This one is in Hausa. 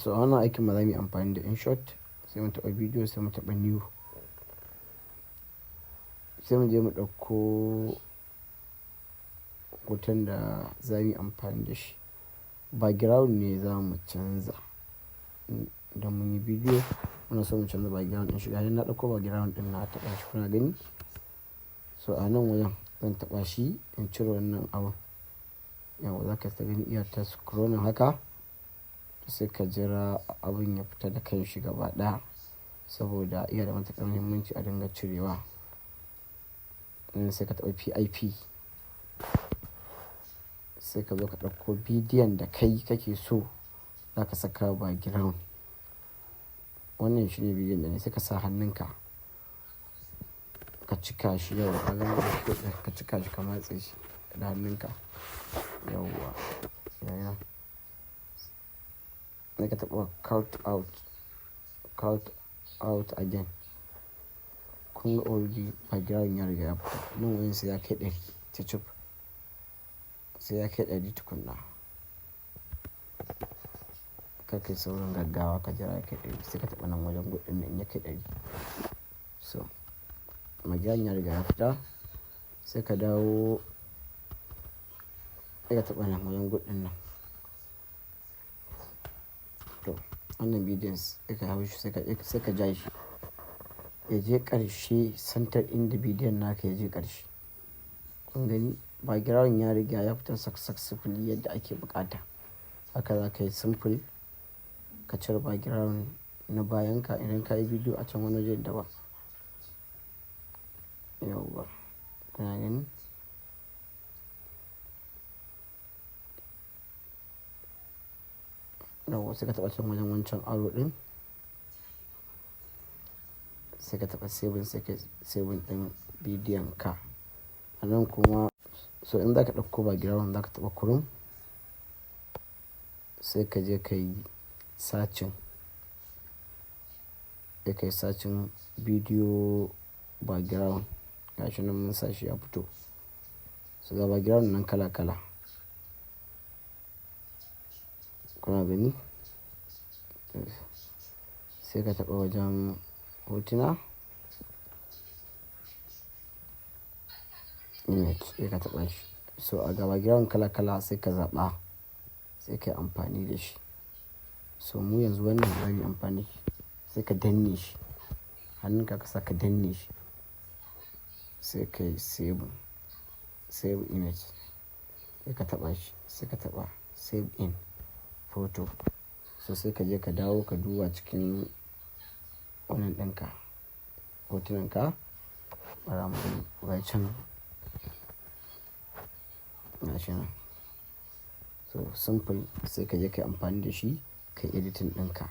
So a wannan aikin ma za mu yi amfani da InShot, sai mu taɓa bidiyo, sai mu taɓa new, sai mu je mu ɗauko hoton da za mu yi amfani da shi. Background ne za mu canza idan mun yi bidiyo. Muna so mu canza background ɗin shi. Ga na ɗauko background ɗin na taɓa shi, kuna gani. So a nan wajen zan taɓa shi in cire wannan abun. Yau za ka ta gani iya ta scrolling haka, sai ka jira abun ya fita da kan shi gaba ɗaya, saboda iya da matuƙar muhimmanci a dinga cirewa. Sai ka taɓa PIP, sai ka zo ka ɗauko bidiyon da kai kake so za ka saka background. Wannan shi ne bidiyon da ne, sai ka sa hannunka ka cika shi. Yau ka cika shi, ka matse shi da hannunka. Yauwa yana sai ka taɓa cut out again. Kun ga already background ya riga ya fita. Nan wajen sai ya kai 100 cicif, sai ya kai 100 tukunna. Kar kai saurin gaggawa, ka jira ya kai 100 sai ka taɓa nan wajen gudun nan ya kai 100. So background ya riga ya fita, sai ka dawo, sai ka taɓa nan wajen gudun nan. To wannan bidiyon sai ka hau shi, sai ka ja shi ya je ƙarshe, santar inda bidiyon naka ya je ƙarshe. Kun gani background ya riga ya fita successfully yadda ake buƙata. Haka za ka yi simple ka cire background na bayanka idan ka yi bidiyo a can wani wajen daban. Yauwa kuna gani. Yauwa sai ka taɓa can wajen wancan arrow ɗin, sai ka taɓa saving, sai ka saving ɗin bidiyon ka. A nan kuma so in za ka ɗauko background za ka taɓa Chrome, sai ka je ka yi searching, sai ka yi searching video background. Gashi nan mun sa shi ya fito. So ga background nan kala kala, kuna gani. Sai ka taɓa wajen hotuna, image, sai ka taɓa shi. So a ga background kala kala, sai ka zaɓa, sai ka yi amfani da shi. So mu yanzu wannan za mu yi amfani, sai ka danne shi hannunka, ka sa ka danne shi, sai ka yi save image, sai ka taɓa shi, sai ka taɓa save in photo. So sai ka je ka dawo ka duba cikin wannan ɗinka, hotunanka. Bara mu ga can gashi nan. So simple, sai ka je ka yi amfani da shi, ka yi editing ɗinka.